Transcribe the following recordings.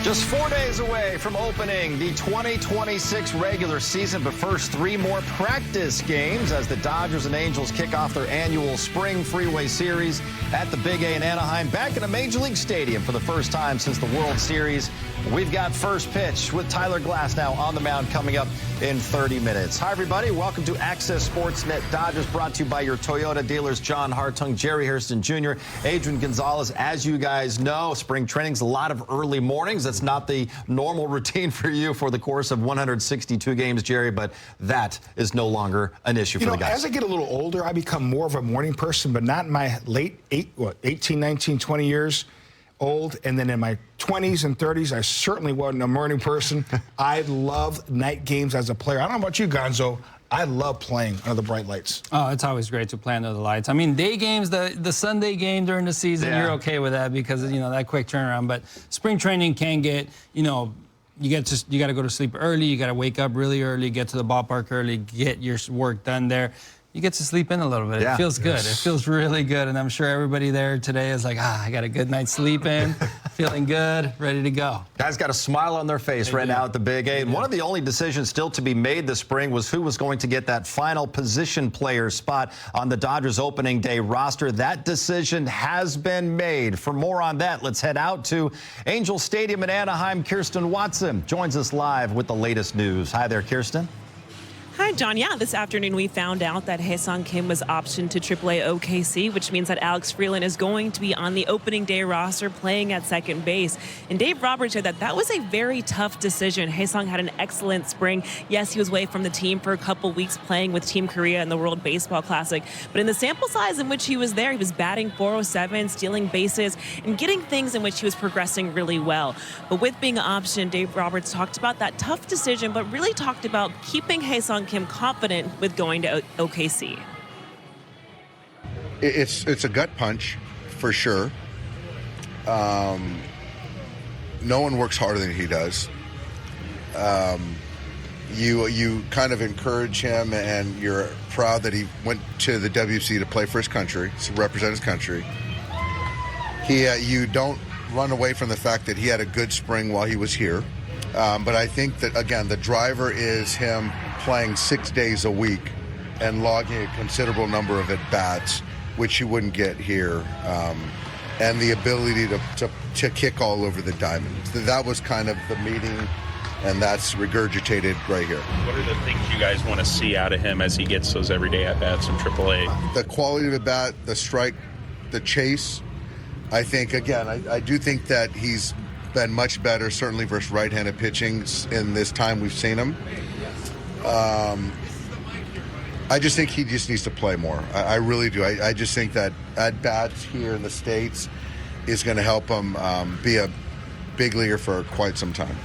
Just 4 days away from opening the 2026 regular season, but first 3 more practice games as the Dodgers and Angels kick off their annual Spring Freeway Series at the Big A in Anaheim, back in a Major League Stadium for the first time since the World Series. We've got first pitch with Tyler Glass now on the mound coming up in 30 minutes. Hi, everybody. Welcome to Access Sportsnet Dodgers, brought to you by your Toyota dealers, John Hartung, Jerry Hairston Jr., Adrian Gonzalez. As you guys know, spring training's a lot of early mornings. That's not the normal routine for you for the course of 162 games, Jerry, but that is no longer an issue for the guys. As I get a little older, I become more of a morning person, but not in my late 18, 19, 20 years old. And then in my 20s and 30s, I certainly wasn't a morning person. I love night games as a player. I don't know about you, Gonzo. I love playing under the bright lights. Oh, it's always great to play under the lights. I mean, day games, the Sunday game during the season, you're okay with that because, you know, that quick turnaround. But spring training can get, you know, you got to go to sleep early. You got to wake up really early, get to the ballpark early, get your work done there. You get to sleep in a little bit. It feels good. It feels really good. And I'm sure everybody there today is like, I got a good night's sleep in, feeling good, ready to go. Guys got a smile on their face right now at the Big A. And one of the only decisions still to be made this spring was who was going to get that final position player spot on the Dodgers opening day roster. That decision has been made. For more on that, let's head out to Angel Stadium in Anaheim. Kirsten Watson joins us live with the latest news. Hi there, Kirsten. Hi, John. Yeah, this afternoon we found out that Heson Kim was optioned to AAA OKC, which means that Alex Freeland is going to be on the opening day roster playing at second base. And Dave Roberts said that was a very tough decision. Haesung had an excellent spring. Yes, he was away from the team for a couple weeks playing with Team Korea in the World Baseball Classic. But in the sample size in which he was there, he was batting .407, stealing bases, and getting things in which he was progressing really well. But with being optioned, Dave Roberts talked about that tough decision, but really talked about keeping Haesung Kim confident with going to OKC. It's a gut punch for sure. No one works harder than he does. You kind of encourage him, and you're proud that he went to the WC to play for his country, to represent his country. You don't run away from the fact that he had a good spring while he was here. But I think that, again, the driver is him playing 6 days a week and logging a considerable number of at-bats, which you wouldn't get here, and the ability to kick all over the diamond. That was kind of the meeting, and that's regurgitated right here. What are the things you guys want to see out of him as he gets those everyday at-bats in AAA? The quality of the bat, the strike, the chase. I think, again, I do think that he's been much better, certainly versus right-handed pitching in this time we've seen him. I just think he just needs to play more. I really do. I just think that at-bats here in the States is going to help him be a big leaguer for quite some time.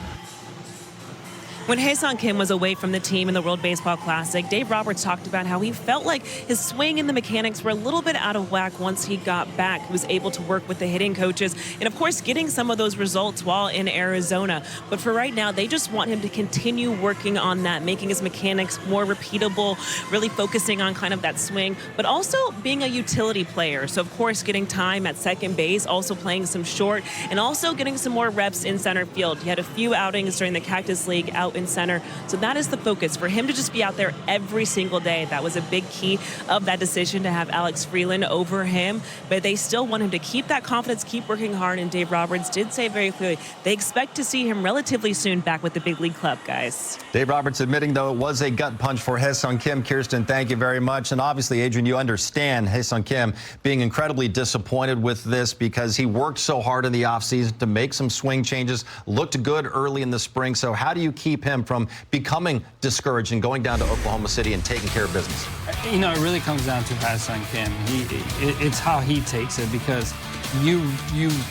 When Haesung Kim was away from the team in the World Baseball Classic, Dave Roberts talked about how he felt like his swing and the mechanics were a little bit out of whack once he got back. He was able to work with the hitting coaches and, of course, getting some of those results while in Arizona. But for right now, they just want him to continue working on that, making his mechanics more repeatable, really focusing on kind of that swing, but also being a utility player. So, of course, getting time at second base, also playing some short, and also getting some more reps in center field. He had a few outings during the Cactus League out in center. So that is the focus for him to just be out there every single day. That was a big key of that decision to have Alex Freeland over him. But they still want him to keep that confidence, keep working hard. And Dave Roberts did say very clearly they expect to see him relatively soon back with the big league club, guys. Dave Roberts admitting, though, it was a gut punch for Haesung Kim. Kirsten, thank you very much. And obviously, Adrian, you understand Haesung Kim being incredibly disappointed with this because he worked so hard in the offseason to make some swing changes, looked good early in the spring. So how do you keep him from becoming discouraged and going down to Oklahoma City and taking care of business? You know, it really comes down to Haesung Kim. It's how he takes it, because you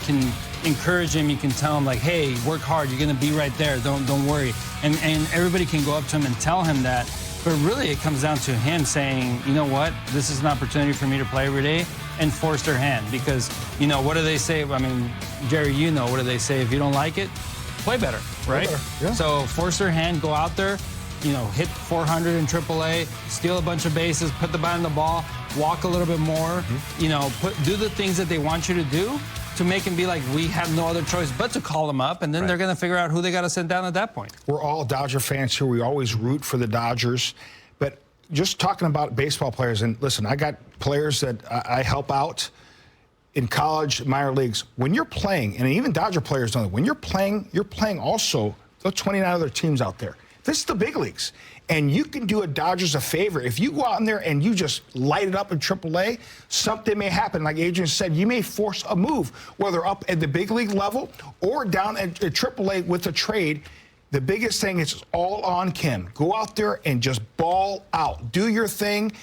can encourage him, you can tell him like, hey, work hard, you're gonna be right there, don't worry. And everybody can go up to him and tell him that. But really it comes down to him saying, you know what, this is an opportunity for me to play every day, and force their hand. Because, you know, what do they say? I mean, Jerry, you know, what do they say? If you don't like it, play better, right? Yeah. So force their hand, go out there, you know, hit 400 in AAA, steal a bunch of bases, put the bat on the ball, walk a little bit more, you know, do the things that they want you to do, to make him be like, we have no other choice but to call him up, and then they're going to figure out who they got to send down at that point. We're all Dodger fans here. We always root for the Dodgers. But just talking about baseball players, and listen, I got players that I help out in college, minor leagues. When you're playing, and even Dodger players know that, when you're playing also the 29 other teams out there. This is the big leagues. And you can do a Dodgers a favor. If you go out in there and you just light it up in AAA, something may happen. Like Adrian said, you may force a move, whether up at the big league level or down at AAA with a trade. The biggest thing is all on Kim. Go out there and just ball out. Do your thing.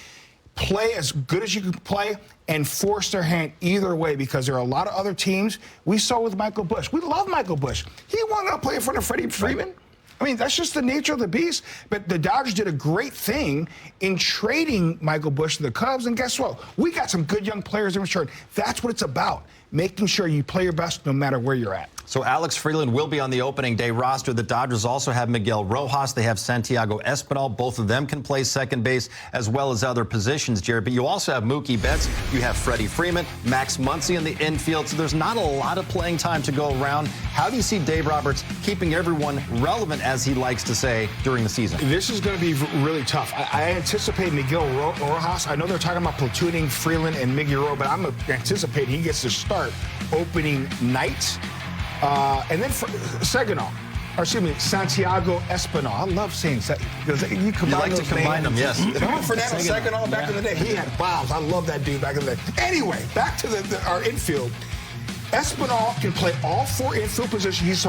Play as good as you can play and force their hand either way, because there are a lot of other teams. We saw with Michael Busch. We love Michael Busch. He wanted to play in front of Freddie Freeman. I mean, that's just the nature of the beast. But the Dodgers did a great thing in trading Michael Busch to the Cubs. And guess what? We got some good young players in return. That's what it's about, making sure you play your best no matter where you're at. So Alex Freeland will be on the opening day roster. The Dodgers also have Miguel Rojas. They have Santiago Espinal. Both of them can play second base as well as other positions, Jared. But you also have Mookie Betts. You have Freddie Freeman, Max Muncy in the infield. So there's not a lot of playing time to go around. How do you see Dave Roberts keeping everyone relevant, as he likes to say, during the season? This is going to be really tough. I anticipate Miguel Rojas. I know they're talking about platooning Freeland and Miguel Rojas, but I'm anticipating he gets to start opening night. And then for Santiago Espinal. I love saying that because you like to combine them, yes. Remember Fernando Seganol back in the day? He had bombs. I love that dude back in the day. Anyway, back to our infield. Espinal can play all four infield positions.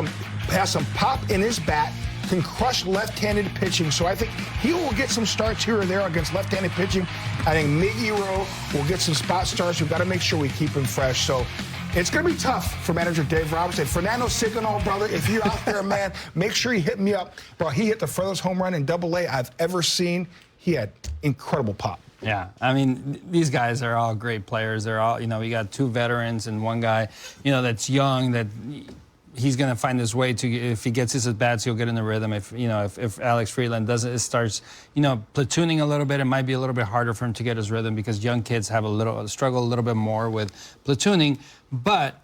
Has some pop in his bat, can crush left-handed pitching. So I think he will get some starts here or there against left-handed pitching. I think Miggy Rowe will get some spot starts. We've got to make sure we keep him fresh. So it's going to be tough for manager Dave Roberts. And Fernando Seganol, brother, if you're out there, man, make sure you hit me up. Bro, he hit the furthest home run in AA I've ever seen. He had incredible pop. Yeah, I mean, these guys are all great players. They're all, we got two veterans and one guy, that's young, that he's going to find his way to, if he gets his at-bats, he'll get in the rhythm. If Alex Freeland starts, platooning a little bit, it might be a little bit harder for him to get his rhythm, because young kids have struggle a little bit more with platooning. But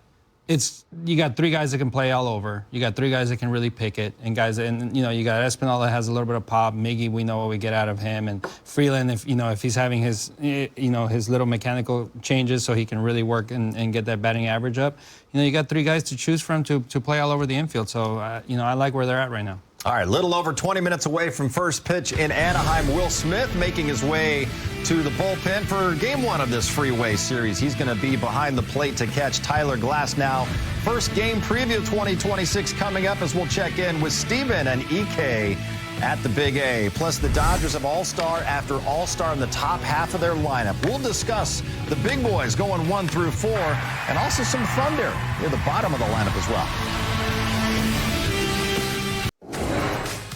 you got three guys that can play all over. You got three guys that can really pick it, and you got Espinal that has a little bit of pop. Miggy, we know what we get out of him, and Freeland, if he's having his his little mechanical changes, so he can really work and get that batting average up. You got three guys to choose from to play all over the infield. So I like where they're at right now. All right, a little over 20 minutes away from first pitch in Anaheim. Will Smith making his way to the bullpen for Game 1 of this Freeway series. He's going to be behind the plate to catch Tyler Glasnow. First game preview 2026 coming up, as we'll check in with Steven and EK at the Big A. Plus, the Dodgers have all-star after all-star in the top half of their lineup. We'll discuss the big boys going 1 through 4, and also some thunder near the bottom of the lineup as well.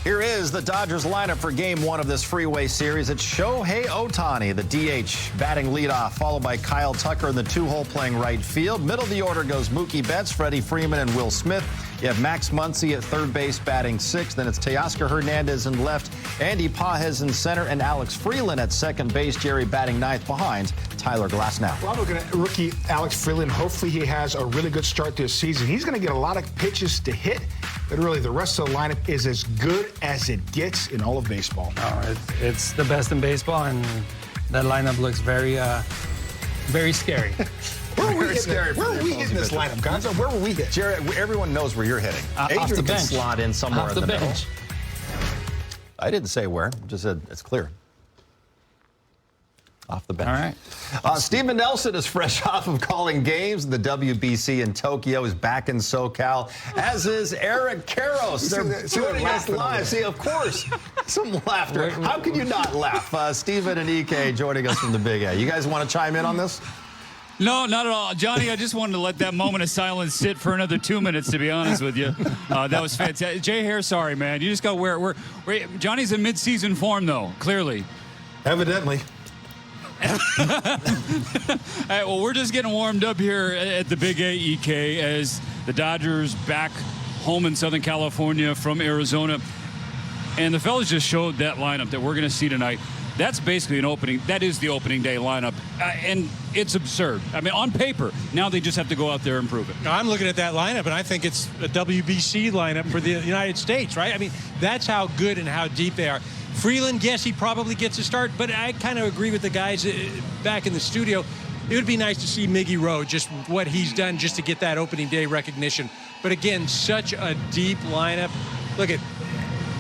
Here is the Dodgers lineup for Game 1 of this Freeway series. It's Shohei Ohtani, the DH, batting leadoff, followed by Kyle Tucker in the two-hole playing right field. Middle of the order goes Mookie Betts, Freddie Freeman, and Will Smith. You have Max Muncy at third base batting sixth. Then it's Teoscar Hernandez in left, Andy Pages in center, and Alex Freeland at second base. Jerry batting ninth behind Tyler Glasnow. Well, I'm looking at rookie Alex Freeland. Hopefully he has a really good start this season. He's going to get a lot of pitches to hit, but really the rest of the lineup is as good as it gets in all of baseball. Oh, it's the best in baseball, and that lineup looks very, very scary. Where are we hitting this lineup, Gonzo? Where were we hitting? Jared, everyone knows where you're hitting. Off the bench. Can slot in somewhere off in the bench. middle. I didn't say where. Just said it's clear. Off the bench. All right. Steven Nelson is fresh off of calling games. The WBC in Tokyo is back in SoCal, as is Eric Karros. They're joining us live. See, of course, some laughter. How could you not laugh? Steven and EK joining us from the Big A. You guys want to chime in on this? No, not at all. Johnny, I just wanted to let that moment of silence sit for another 2 minutes, to be honest with you. That was fantastic. Jay Hare, sorry, man. You just got we're Johnny's in mid-season form, though, clearly. Evidently. All right, well, we're just getting warmed up here at the Big A, EK, as the Dodgers back home in Southern California from Arizona. And the fellas just showed that lineup that we're going to see tonight. That's basically an opening. That is the opening day lineup. And it's absurd. I mean, on paper, now they just have to go out there and prove it. I'm looking at that lineup, and I think it's a WBC lineup for the United States, right? I mean, that's how good and how deep they are. Freeland, yes, he probably gets a start, but I kind of agree with the guys back in the studio. It would be nice to see Miggy Rowe, just what he's done just to get that opening day recognition. But again, such a deep lineup. Look at,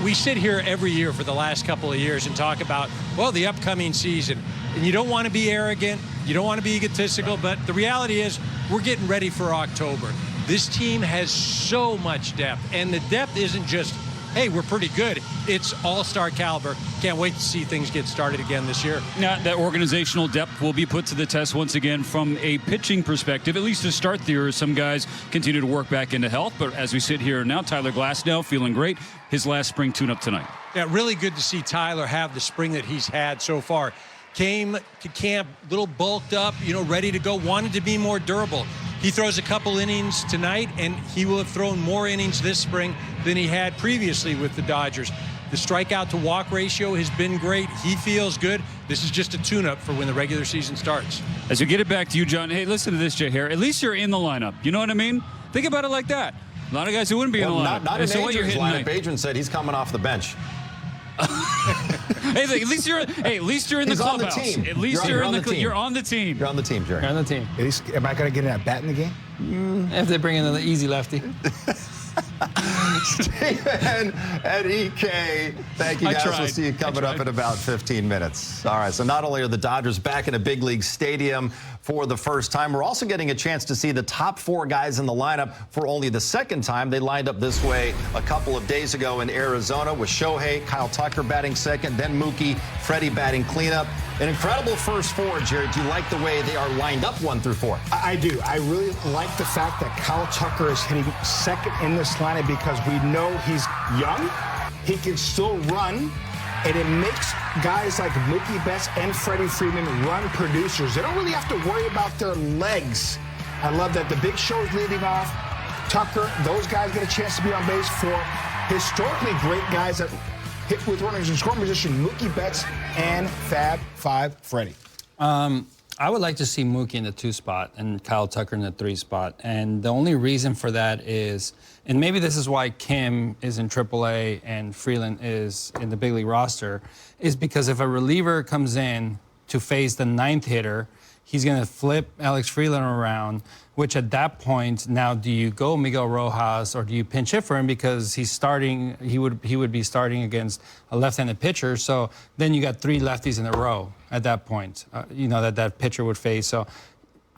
we sit here every year for the last couple of years and talk about, well, the upcoming season. And you don't want to be arrogant, you don't want to be egotistical, but the reality is we're getting ready for October. This team has so much depth, and the depth isn't just, hey, we're pretty good. It's all-star caliber. Can't wait to see things get started again this year. Now, that organizational depth will be put to the test once again from a pitching perspective, at least to start the year. Some guys continue to work back into health, but as we sit here now, Tyler Glasnow feeling great. His last spring tune-up tonight. Yeah, really good to see Tyler have the spring that he's had so far. Came to camp a little bulked up, you know, ready to go, wanted to be more durable. He throws a couple innings tonight, and he will have thrown more innings this spring than he had previously with the Dodgers. The strikeout-to-walk ratio has been great. He feels good. This is just a tune-up for when the regular season starts. As we get it back to you, John, hey, listen to this, Jay Hare. At least you're in the lineup. You know what I mean? Think about it like that. A lot of guys who wouldn't be in the lineup. Not in so Adrian's lineup. Adrian said he's coming off the bench. Hey, at least you're in the clubhouse. On the team. At least you're on the team. You're on the team. You're on the team, Jerry. You're on the team. At least, am I going to get a bat in the game? If they bring in an easy lefty. Stephen and EK, thank you guys. We'll see you coming up in about 15 minutes. All right, so not only are the Dodgers back in a big league stadium for the first time, we're also getting a chance to see the top 4 guys in the lineup for only the second time. They lined up this way a couple of days ago in Arizona with Shohei, Kyle Tucker batting second, then Mookie, Freddie batting cleanup. An incredible first 4, Jared. Do you like the way they are lined up 1 through 4? I do. I really like the fact that Kyle Tucker is hitting second in this lineup because we know he's young. He can still run, and it makes guys like Mookie Betts and Freddie Freeman run producers. They don't really have to worry about their legs. I love that the Big Show's leading off. Tucker, those guys get a chance to be on base for historically great guys that hit with runners in scoring position, Mookie Betts and Fab Five Freddie. I would like to see Mookie in the 2 spot and Kyle Tucker in the 3 spot. And the only reason for that is, and maybe this is why Kim is in AAA and Freeland is in the big league roster, is because if a reliever comes in to face the 9th hitter, he's going to flip Alex Freeland around, which at that point, now do you go Miguel Rojas or do you pinch hit for him because he's starting, he would be starting against a left-handed pitcher. So then you got 3 lefties in a row at that point, you know, that pitcher would face. So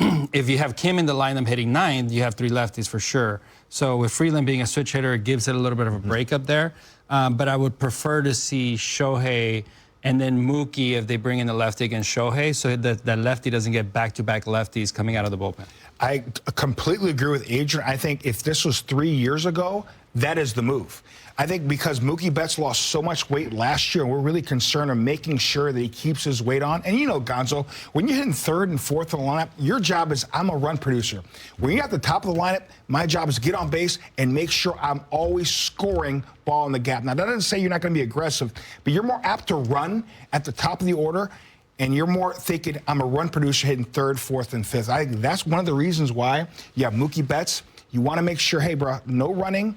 if you have Kim in the lineup hitting 9th, you have 3 lefties for sure. So with Freeland being a switch hitter, it gives it a little bit of a breakup there. But I would prefer to see Shohei and then Mookie if they bring in the lefty against Shohei, so that lefty doesn't get back-to-back lefties coming out of the bullpen. I completely agree with Adrian. I think if this was 3 years ago, that is the move. I think because Mookie Betts lost so much weight last year, and we're really concerned of making sure that he keeps his weight on. And you know, Gonzo, when you're hitting 3rd and 4th in the lineup, your job is, I'm a run producer. When you're at the top of the lineup, my job is to get on base and make sure I'm always scoring ball in the gap. Now, that doesn't say you're not going to be aggressive, but you're more apt to run at the top of the order, and you're more thinking, I'm a run producer hitting 3rd, 4th, and 5th. I think that's one of the reasons why you have Mookie Betts. You want to make sure, hey, bro, no running.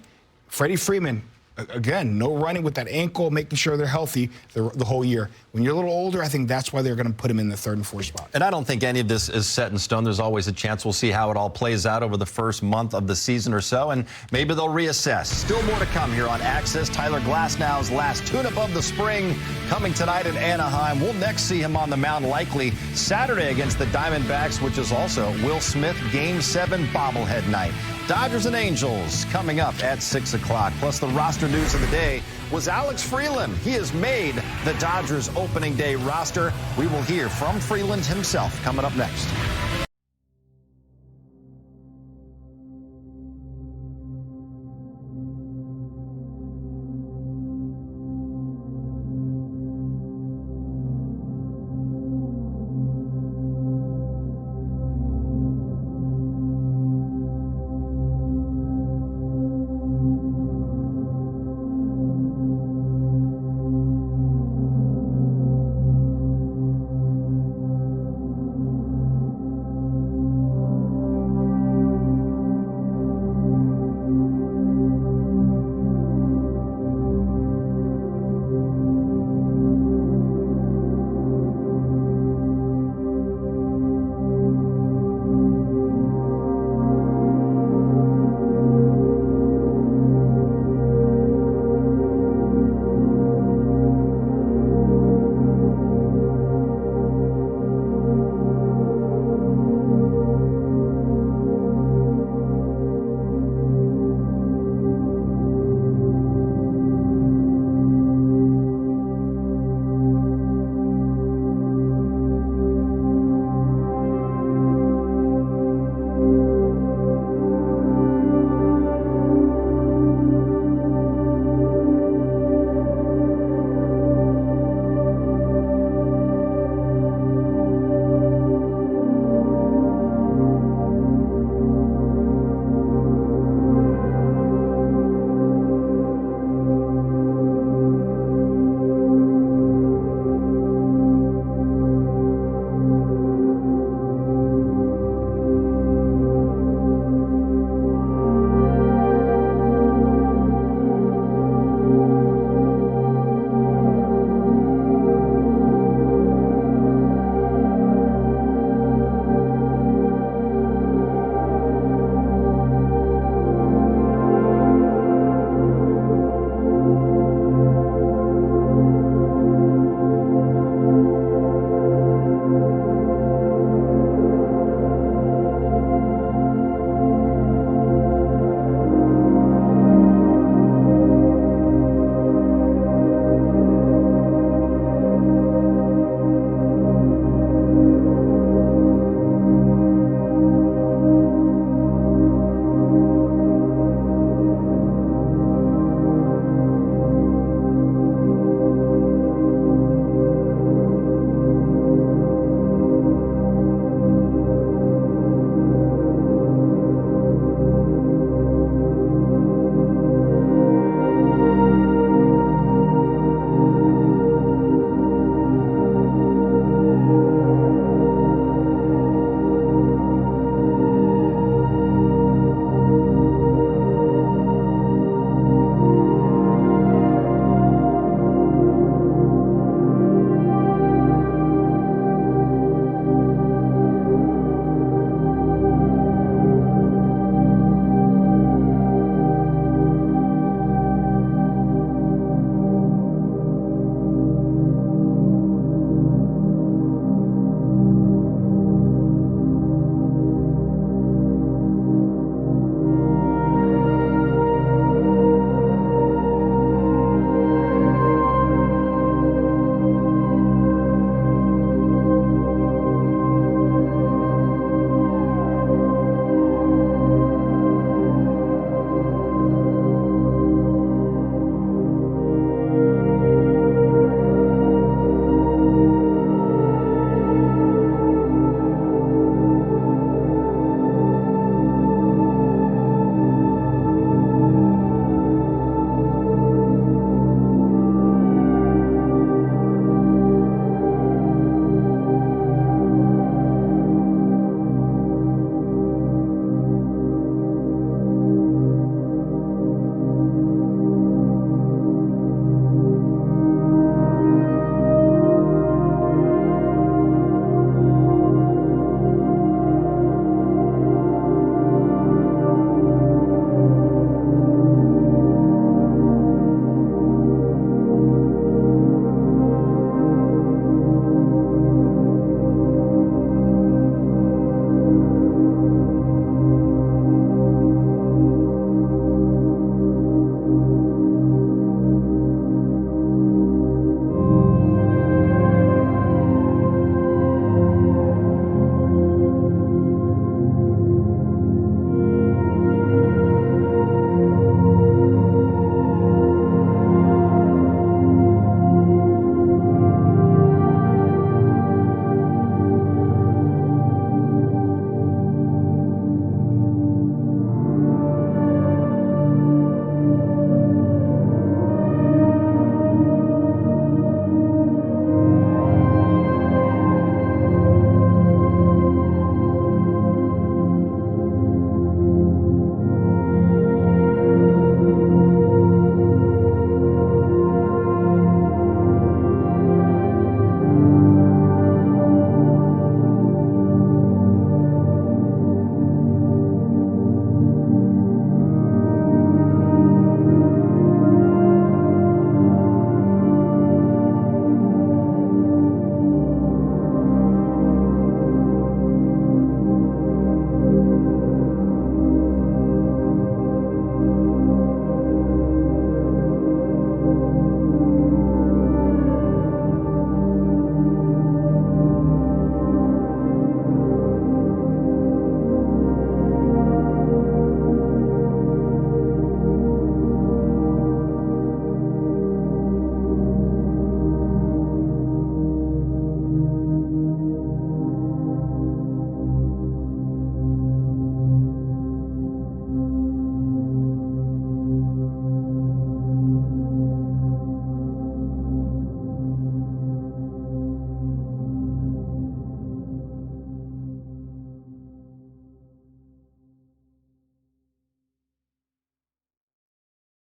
Freddie Freeman, again, no running with that ankle, making sure they're healthy the whole year. When you're a little older, I think that's why they're going to put him in the 3rd and 4th spot. And I don't think any of this is set in stone. There's always a chance we'll see how it all plays out over the first month of the season or so, and maybe they'll reassess. Still more to come here on Access. Tyler Glasnow's last tune-up of the spring coming tonight in Anaheim. We'll next see him on the mound likely Saturday against the Diamondbacks, which is also Will Smith Game 7 bobblehead night. Dodgers and Angels coming up at 6 o'clock. Plus, the roster news of the day was Alex Freeland. He has made the Dodgers opening day roster. We will hear from Freeland himself coming up next.